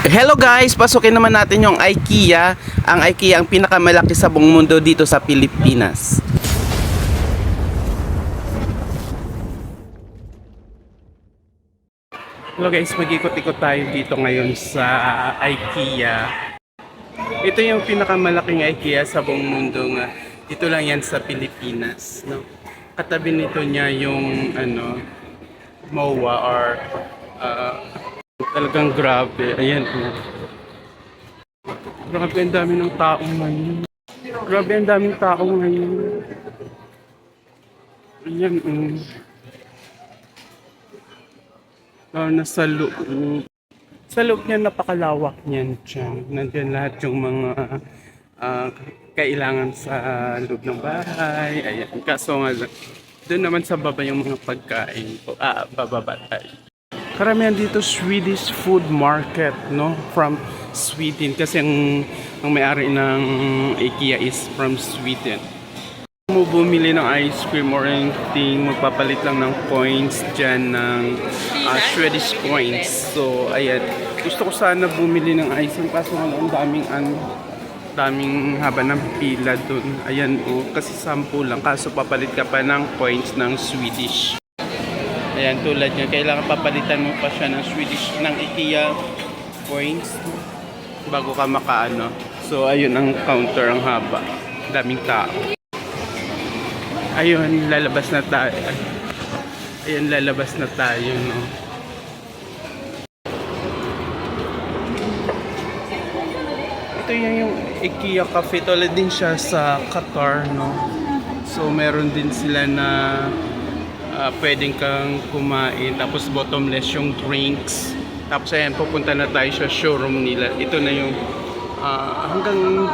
Hello guys, pasukin naman natin yung IKEA. Ang IKEA ang pinakamalaki sa buong mundo dito sa Pilipinas. Hello guys, mag-ikot-ikot tayo dito ngayon sa IKEA. Ito yung pinakamalaking IKEA sa buong mundo nga. Dito lang yan sa Pilipinas, no? Katabi nito niya yung MOA or talagang grabe. Ayan. Grabe ang dami ng tao ngayon. Grabe ang daming tao ngayon. Ayan. Nasa loob. Sa loob niya napakalawak niyan dyan. Nandiyan lahat yung mga kailangan sa loob ng bahay. Ayan. Kaso nga doon naman sa baba yung mga pagkain. Bababa tayo. Karamihan dito Swedish food market, no? From Sweden kasi ang may-ari ng IKEA is from Sweden. Kung mo bumili ng ice cream or anything, magpapalit lang ng coins dyan ng Swedish coins. So, ayan. Gusto ko sana bumili ng ice cream kaso ang daming haba ng pila dun. Ayan, kasi 10 lang. Kaso papalit ka pa ng coins ng Swedish. Ayan, tulad nyo, kailangan papalitan mo pa siya ng Swedish, ng IKEA coins bago ka makaano. So, ayun ang counter, ang haba. Daming tao. Ayun, lalabas na tayo. Ayun, lalabas na tayo, no. Ito yung IKEA Cafe. Tulad din siya sa Qatar, no. So, meron din sila na pwedeng kang kumain, tapos bottomless yung drinks. Tapos ayan, pupunta na tayo sa showroom nila. Ito na yung hanggang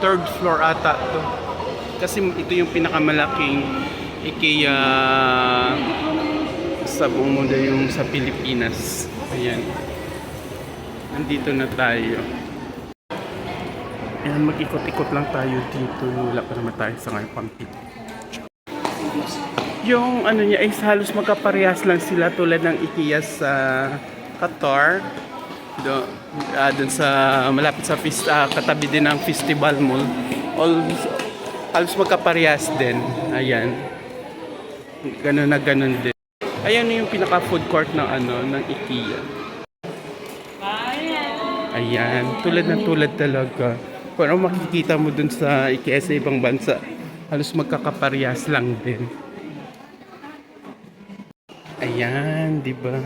3rd floor ata to. Kasi ito yung pinakamalaking IKEA sa buong mundo, yung sa Pilipinas. Ayan. Nandito na tayo. Ayan, mag-ikot-ikot lang tayo dito. Wala pa naman tayo sa ngayon pampit. Yung niya ay halos magkaparehas lang sila tulad ng IKEA sa Qatar. Doon sa malapit sa katabi din ng Festival Mall. Halos magkaparehas din. Ayan. Ganun na ganun din. Ayan yung pinaka food court ng IKEA. Ayan, tulad talaga. Kung ano makikita mo dun sa IKEA sa ibang bansa, halos magkakaparehas lang din. Ayan, di ba?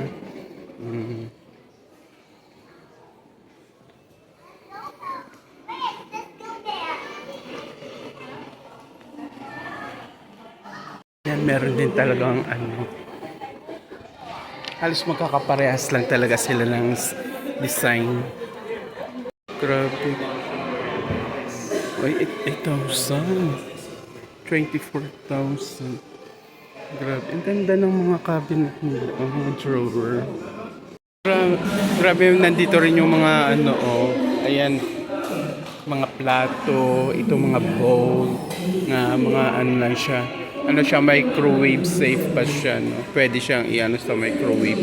Ayan, meron din talagang halos magkakaparehas lang talaga sila ng design. Grabe. Ay, 8,000. 24,000. Grabe, ang ganda ng mga cabinet nila, mga drawer. Grabe, nandito rin yung mga ayan, mga plato, ito mga bowl, na mga lang siya. Microwave safe pa siya, no? Pwede siyang sa microwave.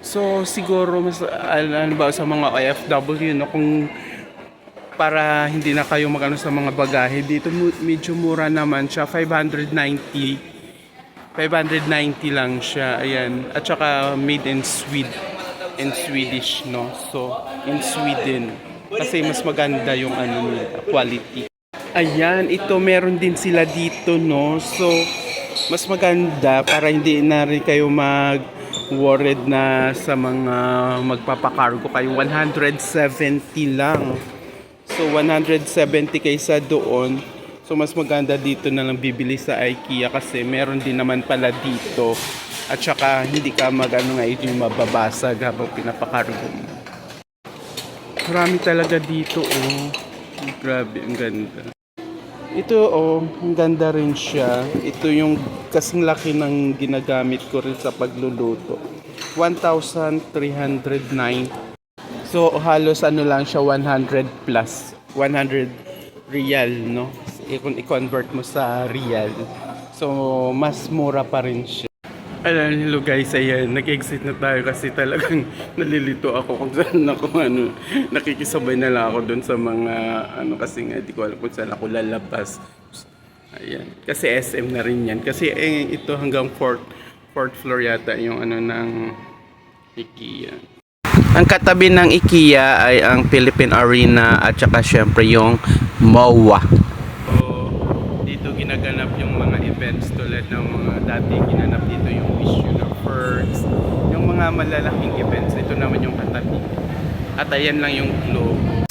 So, siguro mas, ba sa mga OFW, no, kung para hindi na kayo sa mga bagahe dito, medyo mura naman siya, 590 lang siya. Ayan, at saka made in Swedish, no. So in Sweden kasi mas maganda yung quality. Ayan, ito meron din sila dito, no. So mas maganda para hindi na rin kayo worried na sa mga magpapakargo kayo. 170 lang. So 170 kaysa doon. So mas maganda dito na lang bibili sa IKEA kasi meron din naman pala dito. At saka hindi ka yung mababasag habang pinapakargo mo. Marami talaga dito, Grabe, ang ganda. Ito, ang ganda rin siya. Ito yung kasing laki ng ginagamit ko rin sa pagluluto. 1,309. So, halos lang siya, 100 plus. 100 real, no? Kung i-convert mo sa real. So, mas mura pa rin siya. Hello guys, ayan, nag-exit na tayo kasi talagang nalilito ako kung saan ako nakikisabay na lang ako doon sa mga kasi nga di ko alam kung saan ako lalabas. Ayan, kasi SM na rin yan. Kasi ito hanggang fourth floor yata yung ng IKEA. Ang katabi ng IKEA ay ang Philippine Arena at saka syempre yung MOA. Dito ginaganap yung mga events tulad ng mga dati ginanap dito yung Wish Universe, yung mga malalaking events. Ito naman yung katabi. At ayan lang yung globe.